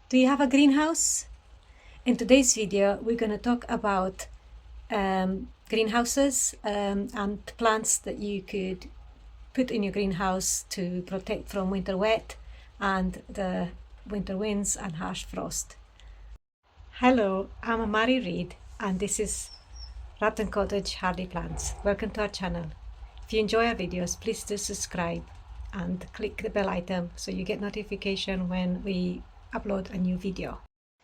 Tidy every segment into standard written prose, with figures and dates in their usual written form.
Do you have a greenhouse? In today's video, we're going to talk about greenhouses and plants that you could put in your greenhouse to protect from winter wet and the winter winds and harsh frost. Hello, I'm Mary Reid and this is Rattan Cottage Hardy Plants. Welcome to our channel. If you enjoy our videos, please do subscribe and click the bell item so you get notification when we upload a new video.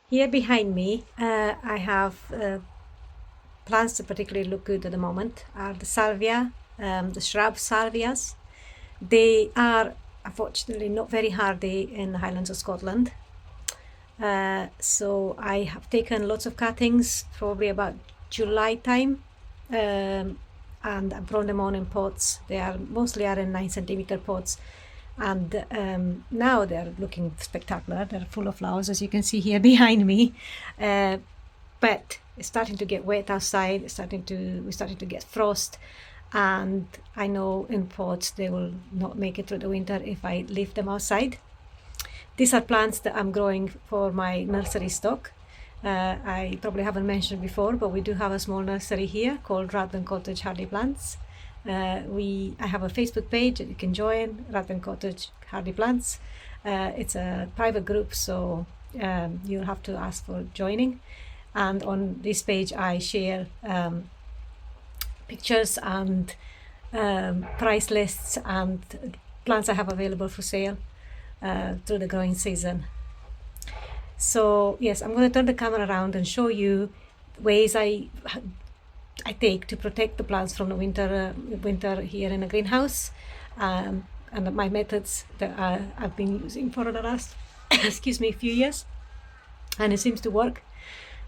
Here behind me I have plants that particularly look good at the moment are the salvia, the shrub salvias. They are unfortunately not very hardy in the Highlands of Scotland. So I have taken lots of cuttings, probably about July time, and I've grown them on in pots. They are mostly in 9 centimeter pots, and now they're looking spectacular. They're full of flowers, as you can see here behind me. But it's starting to get wet outside. We're starting to get frost, and I know in pots they will not make it through the winter if I leave them outside. These are plants that I'm growing for my nursery stock. I probably haven't mentioned before, but we do have a small nursery here called Rattan Cottage Hardy Plants. I have a Facebook page that you can join, Rattan Cottage Hardy Plants. It's a private group, so you'll have to ask for joining. And on this page I share pictures and price lists and plants I have available for sale through the growing season. So yes, I'm going to turn the camera around and show you ways I take to protect the plants from the winter here in a greenhouse, and my methods that I've been using for the last few years, and it seems to work.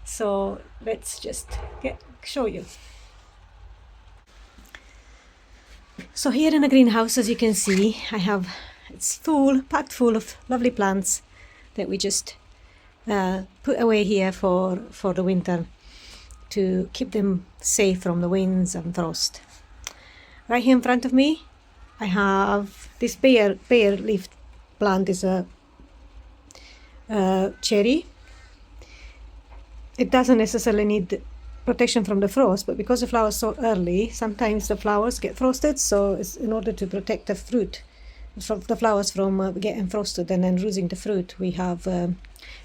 So let's just show you. So here in a greenhouse, as you can see, it's packed full of lovely plants that we just put away here for the winter to keep them safe from the winds and frost. Right here in front of me I have this pear leaf plant. Is a cherry. It doesn't necessarily need protection from the frost, but because the flowers so early, sometimes the flowers get frosted, so it's in order to protect the fruit from the flowers from getting frosted and then losing the fruit, we have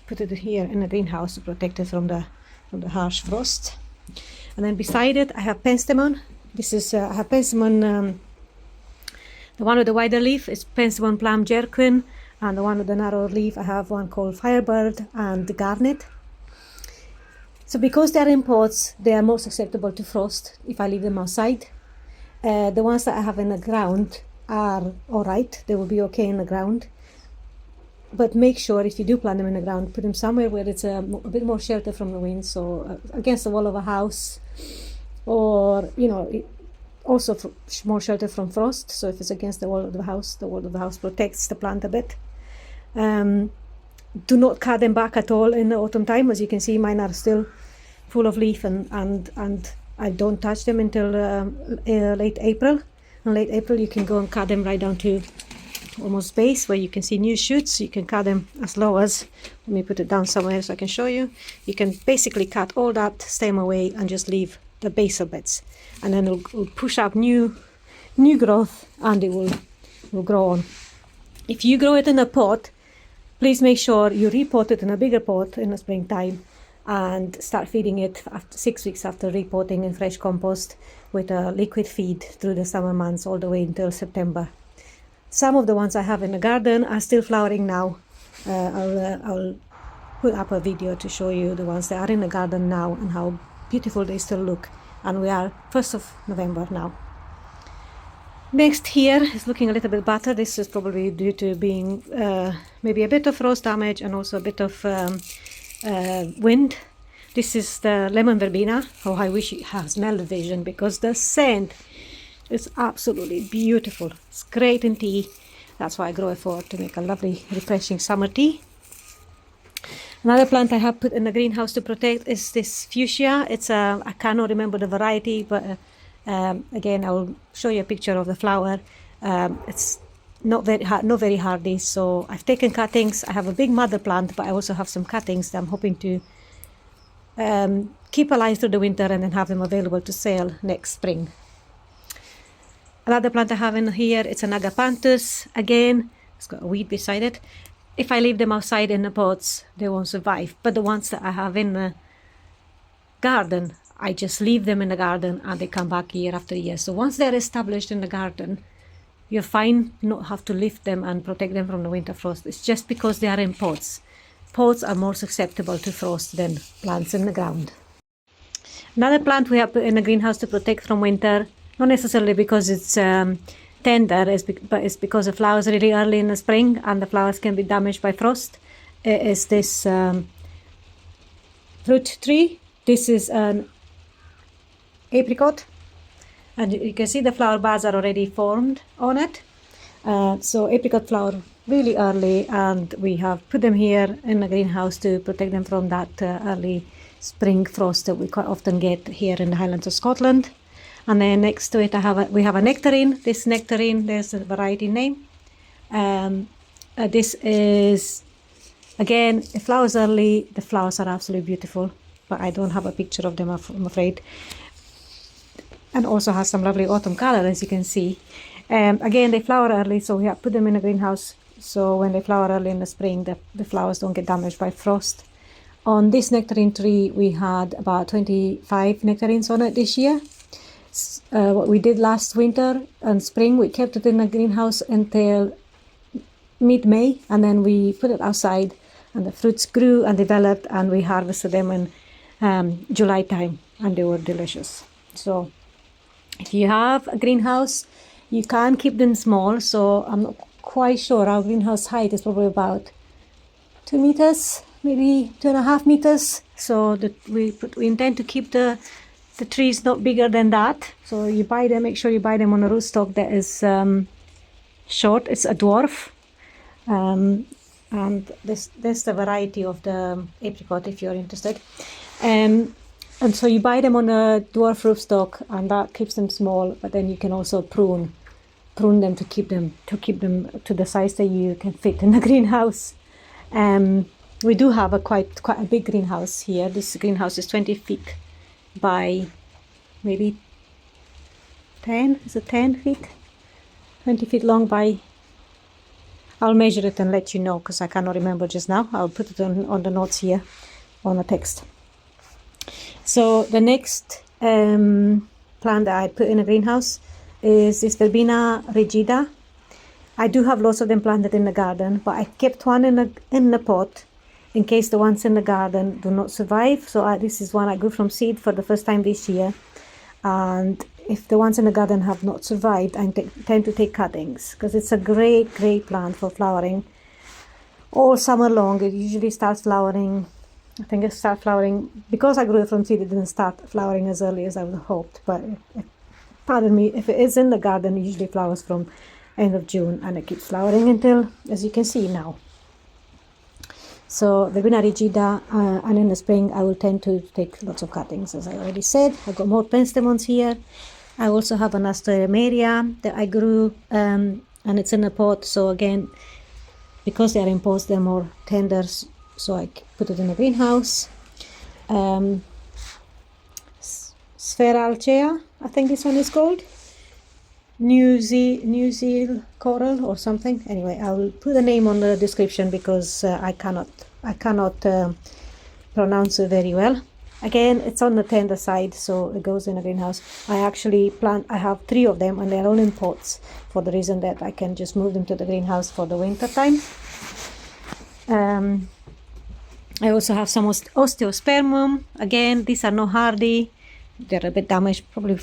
put it here in a greenhouse to protect it from the harsh frost. And then beside it I have penstemon. This is I have penstemon, the one with the wider leaf is penstemon plum jerkin, and the one with the narrow leaf I have one called firebird and garnet. So because they are in pots, they are more susceptible to frost if I leave them outside. The ones that I have in the ground are alright, they will be okay in the ground. But make sure if you do plant them in the ground, put them somewhere where it's a bit more shelter from the wind, so against the wall of a house, or also more shelter from frost. So if it's against the wall of the house protects the plant a bit. Do not cut them back at all in the autumn time. As you can see, mine are still full of leaf, and I don't touch them until late April. In late April you can go and cut them right down to almost base where you can see new shoots. You can cut them as low as, let me put it down somewhere so I can show you. You can basically cut all that stem away and just leave the basal bits, and then it will push up new growth, and it will grow on. If you grow it in a pot, please make sure you repot it in a bigger pot in the springtime and start feeding it after 6 weeks after repotting in fresh compost with a liquid feed through the summer months all the way until September. Some of the ones I have in the garden are still flowering now. I'll put up a video to show you the ones that are in the garden now and how beautiful they still look. And we are 1st of November now. Next here is looking a little bit better. This is probably due to being maybe a bit of frost damage and also a bit of wind. This is the lemon verbena. Oh, I wish it has smell vision, because the scent is absolutely beautiful. It's great in tea. That's why I grow it to make a lovely refreshing summer tea. Another plant I have put in the greenhouse to protect is this fuchsia. It's I cannot remember the variety, but again I will show you a picture of the flower. It's not very hardy. So I've taken cuttings. I have a big mother plant, but I also have some cuttings that I'm hoping to keep alive through the winter and then have them available to sell next spring. Another plant I have in here, it's an agapanthus. Again, it's got a weed beside it. If I leave them outside in the pots, they won't survive. But the ones that I have in the garden, I just leave them in the garden and they come back year after year. So once they're established in the garden, you're fine not have to lift them and protect them from the winter frost. It's just because they are in pots. Pots are more susceptible to frost than plants in the ground. Another plant we have put in the greenhouse to protect from winter, not necessarily because it's tender, but it's because the flowers are really early in the spring and the flowers can be damaged by frost, is this fruit tree. This is an apricot, and you can see the flower buds are already formed on it. So apricot flower really early, and we have put them here in the greenhouse to protect them from that early spring frost that we quite often get here in the Highlands of Scotland. And then next to it we have a nectarine. This nectarine, there's a variety name. This is, again, it flowers early. The flowers are absolutely beautiful, but I don't have a picture of them, I'm afraid. And also has some lovely autumn color, as you can see. Again, they flower early, so we have put them in a greenhouse. So when they flower early in the spring, the flowers don't get damaged by frost. On this nectarine tree, we had about 25 nectarines on it this year. What we did last winter and spring, we kept it in a greenhouse until mid-May, and then we put it outside, and the fruits grew and developed, and we harvested them in July time, and they were delicious. So if you have a greenhouse, you can keep them small. So I'm not quite sure. Our greenhouse height is probably about 2 meters, maybe 2.5 meters. So that we intend to keep the trees not bigger than that. So you buy them, make sure you buy them on a rootstock that is short. It's a dwarf. And this the variety of the apricot if you're interested. And so you buy them on a dwarf rootstock, and that keeps them small, but then you can also prune them to keep them to the size that you can fit in the greenhouse. We do have a quite a big greenhouse here. This greenhouse is 20 feet by maybe 10, is it 10 feet? 20 feet long by, I'll measure it and let you know because I cannot remember just now. I'll put it on the notes here on the text. So the next plant that I put in a greenhouse is this Verbena rigida. I do have lots of them planted in the garden, but I kept one in the pot in case the ones in the garden do not survive. So this is one I grew from seed for the first time this year. And if the ones in the garden have not survived, I tend to take cuttings because it's a great plant for flowering all summer long. It usually starts flowering, I think it starts flowering, because I grew it from seed, it didn't start flowering as early as I would have hoped. But pardon me, if it is in the garden, it usually flowers from end of June and it keeps flowering until, as you can see now. So Verbena rigida, and in the spring I will tend to take lots of cuttings, as I already said. I've got more penstemons here. I also have an Asteremeria that I grew, and it's in a pot. So again, because they are in pots, they're more tender, so I put it in a greenhouse. Spheralcea, I think this one is called. New Zealand coral or something. Anyway, I will put the name on the description because I cannot pronounce it very well. Again, it's on the tender side, so it goes in a greenhouse. I have 3 of them, and they're all in pots for the reason that I can just move them to the greenhouse for the winter time. I also have some osteospermum. Again, these are not hardy. They're a bit damaged, probably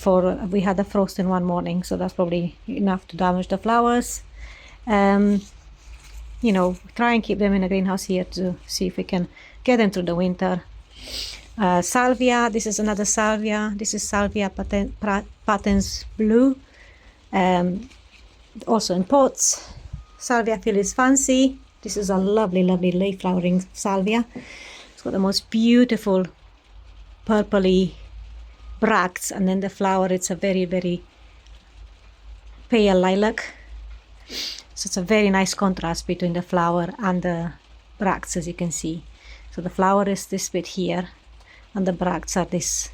we had a frost in one morning, so that's probably enough to damage the flowers. Try and keep them in a greenhouse here to see if we can get them through the winter. Salvia, this is another salvia. This is Salvia patens blue, also in pots. Salvia Phyllis fancy. This is a lovely late flowering salvia. It's got the most beautiful purpley bracts, and then the flower, it's a very pale lilac. So it's a very nice contrast between the flower and the bracts, as you can see. So the flower is this bit here, and the bracts are this.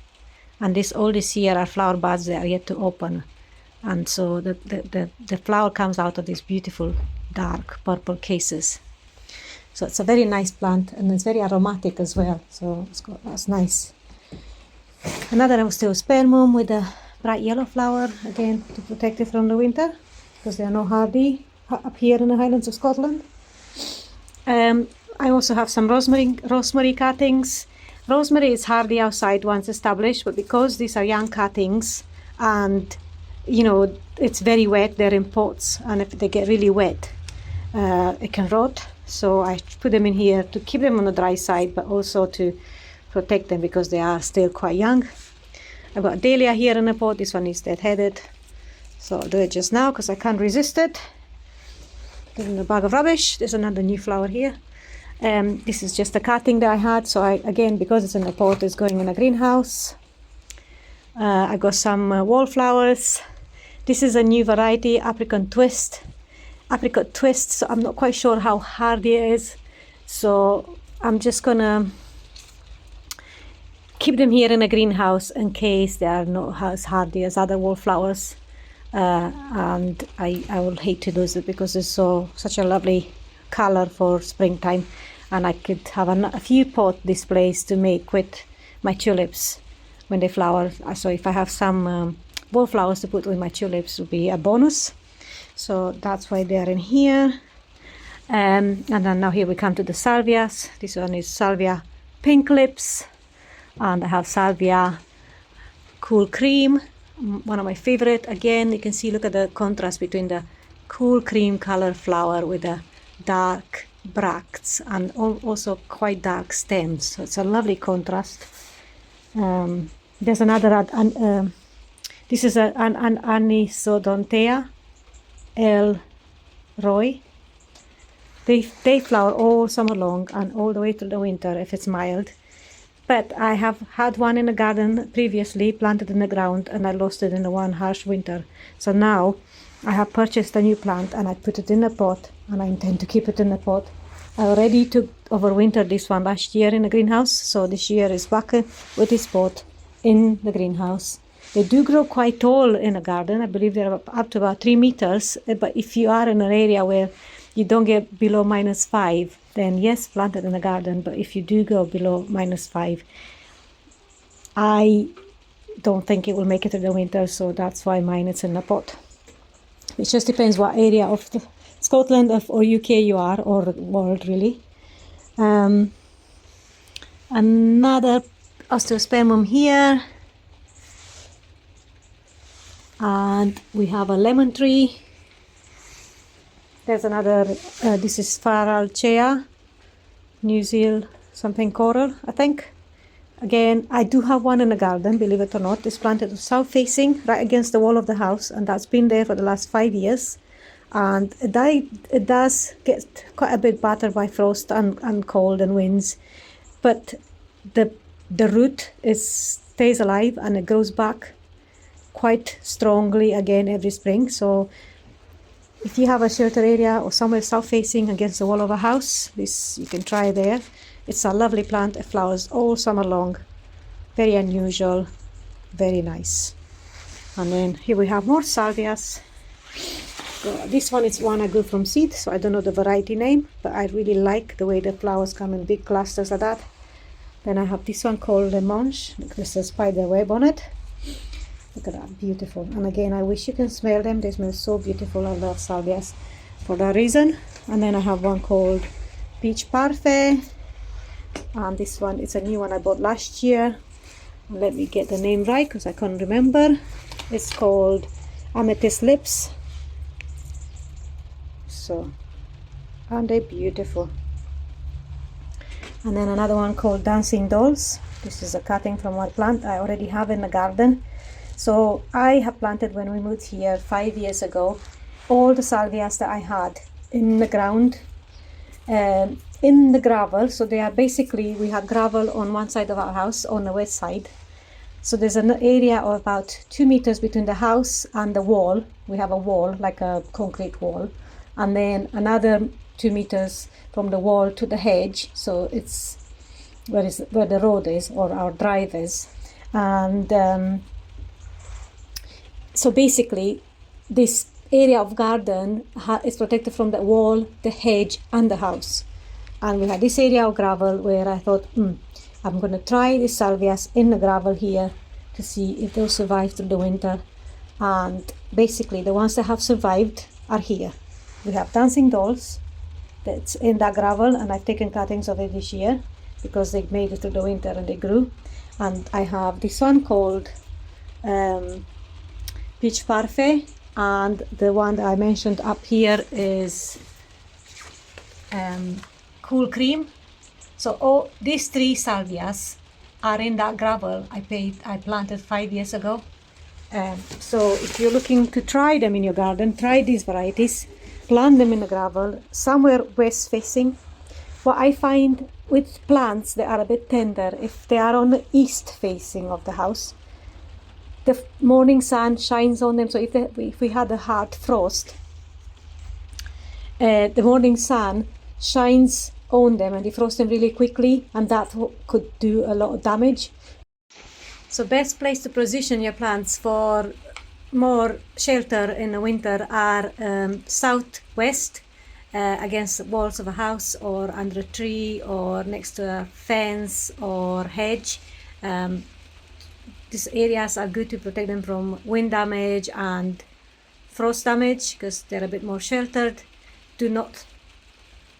And all this here are flower buds that are yet to open. And so the flower comes out of these beautiful dark purple cases. So it's a very nice plant, and it's very aromatic as well. So that's nice. Another osteospermum with a bright yellow flower, again to protect it from the winter, because they are not hardy up here in the Highlands of Scotland. I also have some rosemary cuttings. Rosemary is hardy outside once established, but because these are young cuttings and it's very wet, they're in pots, and if they get really wet, it can rot. So I put them in here to keep them on the dry side, but also to protect them because they are still quite young. I've got a dahlia here in a pot. This one is dead-headed, so I'll do it just now because I can't resist it. Put it in a bag of rubbish. There's another new flower here. This is just a cutting that I had, so again, because it's in a pot, it's going in a greenhouse. I got some wallflowers. This is a new variety, apricot twist. So I'm not quite sure how hardy it is, so I'm just gonna keep them here in a greenhouse in case they are not as hardy as other wallflowers. And I will hate to lose it because it's such a lovely color for springtime, and I could have a few pot displays to make with my tulips when they flower. So if I have some wallflowers to put with my tulips, would be a bonus. So that's why they're in here. And then now here we come to the salvias. This one is salvia pink lips, and I have salvia cool cream, one of my favorite. Again, you can see, look at the contrast between the cool cream color flower with the dark bracts and also quite dark stems. So it's a lovely contrast. There's another this is an Anisodontea L. Roy. They flower all summer long and all the way through the winter if it's mild. But I have had one in the garden previously, planted in the ground, and I lost it in the one harsh winter. So now I have purchased a new plant and I put it in a pot, and I intend to keep it in a pot. I already took overwintered this one last year in the greenhouse, so this year is back with this pot in the greenhouse. They do grow quite tall in a garden. I believe they're up to about 3 meters. But if you are in an area where you don't get below -5, then yes, plant it in the garden. But if you do go below -5, I don't think it will make it through the winter. So that's why mine is in a pot. It just depends what area of Scotland or UK you are, or the world really. Another osteospermum here. And we have a lemon tree. There's another, this is Faralchea, New Zealand something coral, I think. Again, I do have one in the garden, believe it or not. It's planted south facing, right against the wall of the house, and that's been there for the last 5 years. And it does get quite a bit battered by frost and cold and winds, but the root stays alive and it grows back quite strongly again every spring. So if you have a shelter area or somewhere south facing against the wall of a house, this you can try there. It's a lovely plant. It flowers all summer long. Very unusual, very nice. And then here we have more salvias. This one is one I grew from seed, so I don't know the variety name, but I really like the way the flowers come in big clusters like that. Then I have this one called Le Manche. There's a spider web on it. Look at that, beautiful. And again, I wish you can smell them. They smell so beautiful. I love salvias for that reason. And then I have one called Peach Parfait. And this one is a new one I bought last year. Let me get the name right because I can't remember. It's called Amethyst Lips. So, aren't they beautiful? And then another one called Dancing Dolls. This is a cutting from one plant I already have in the garden. So I have planted, when we moved here 5 years ago, all the salvias that I had in the ground, in the gravel. So they are basically, we have gravel on one side of our house, on the west side. So there's an area of about 2 meters between the house and the wall. We have a wall, like a concrete wall. and then another 2 meters from the wall to the hedge. So it's where the road is, or our drive is. And so basically this area of garden is protected from the wall, the hedge, and the house. And we had this area of gravel where I thought, I'm going to try the salvias in the gravel here to see if they'll survive through the winter. And basically the ones that have survived are here. We have dancing dolls that's in that gravel, and I've taken cuttings of it this year because they made it through the winter and they grew. And I have this one called Peach Parfait, and the one that I mentioned up here is Cool Cream. So these 3 salvias are in that gravel I planted 5 years ago. So if you're looking to try them in your garden, try these varieties, plant them in the gravel, somewhere west facing. What I find with plants that are a bit tender, if they are on the east facing of the house, the morning sun shines on them. So if we had a hard frost, the morning sun shines on them and defrost them really quickly, and that could do a lot of damage. So best place to position your plants for more shelter in the winter are southwest, against the walls of a house, or under a tree, or next to a fence or hedge. These areas are good to protect them from wind damage and frost damage because they're a bit more sheltered. Do not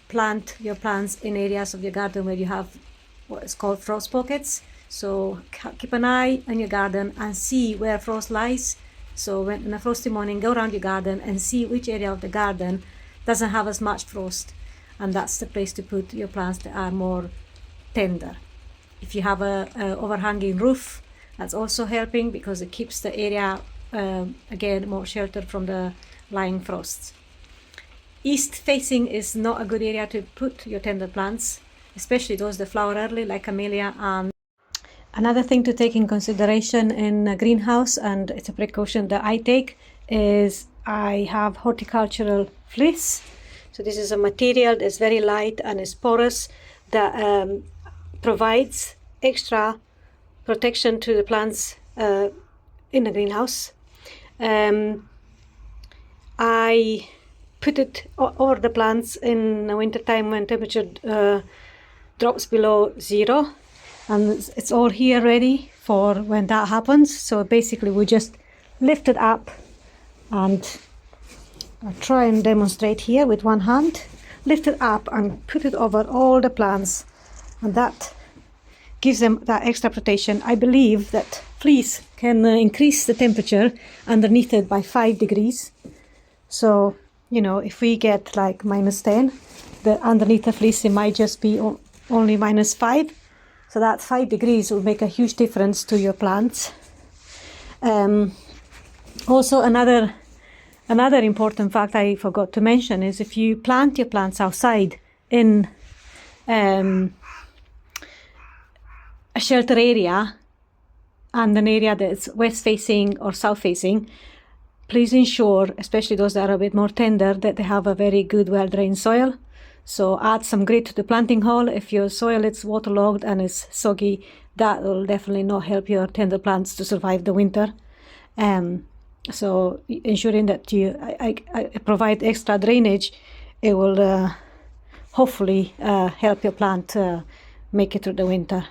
plant your plants in areas of your garden where you have what is called frost pockets. So keep an eye on your garden and see where frost lies. So when in a frosty morning, go around your garden and see which area of the garden doesn't have as much frost, and that's the place to put your plants that are more tender. If you have a overhanging roof, that's also helping because it keeps the area again more sheltered from the lying frosts. East facing is not a good area to put your tender plants, especially those that flower early like camellia. And another thing to take in consideration in a greenhouse, and it's a precaution that I take, is I have horticultural fleece. So this is a material that's very light and is porous that provides extra protection to the plants in the greenhouse. I put it over the plants in the winter time when temperature drops below 0, and it's all here ready for when that happens. So basically we just lift it up, and I'll try and demonstrate here with one hand. Lift it up and put it over all the plants, and that gives them that extra protection. I believe that fleece can increase the temperature underneath it by 5 degrees. So, you know, if we get like -10, the underneath the fleece it might just be only -5. So that 5 degrees will make a huge difference to your plants. Also, another important fact I forgot to mention is if you plant your plants outside in a shelter area and an area that's west facing or south facing, please ensure, especially those that are a bit more tender, that they have a very good well-drained soil. So add some grit to the planting hole. If your soil is waterlogged and is soggy, that will definitely not help your tender plants to survive the winter. So ensuring that I provide extra drainage, it will hopefully help your plant make it through the winter.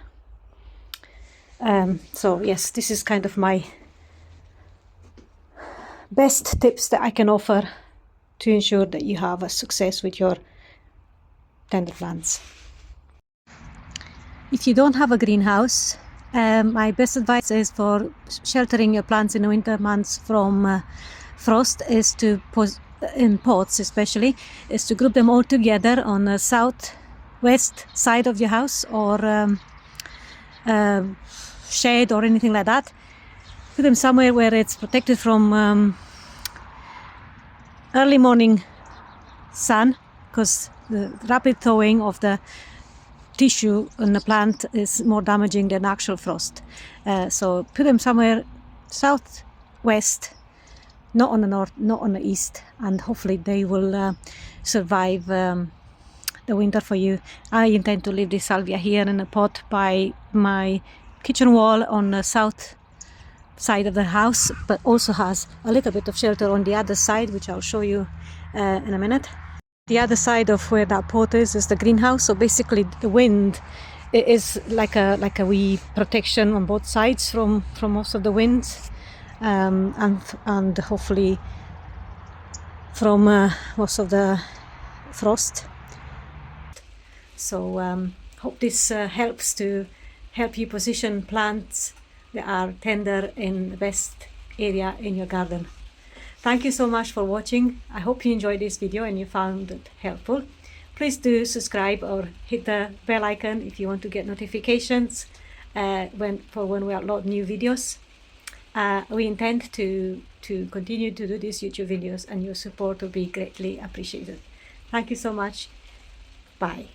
So yes, this is kind of my best tips that I can offer to ensure that you have a success with your tender plants. If you don't have a greenhouse, my best advice is for sheltering your plants in the winter months from frost is to in pots especially, is to group them all together on the southwest side of your house or shade or anything like that. Put them somewhere where it's protected from early morning sun, because the rapid thawing of the tissue in the plant is more damaging than actual frost. So put them somewhere southwest not on the north, not on the east, and hopefully they will survive the winter for you. I intend to leave this salvia here in a pot by my kitchen wall on the south side of the house, but also has a little bit of shelter on the other side, which I'll show you in a minute. The other side of where that pot is the greenhouse, so basically the wind is like a wee protection on both sides from most of the winds, and hopefully from most of the frost. So hope this helps you position plants that are tender in the best area in your garden. Thank you so much for watching. I hope you enjoyed this video and you found it helpful. Please do subscribe or hit the bell icon if you want to get notifications when we upload new videos. We intend to continue to do these YouTube videos, and your support will be greatly appreciated. Thank you so much. Bye.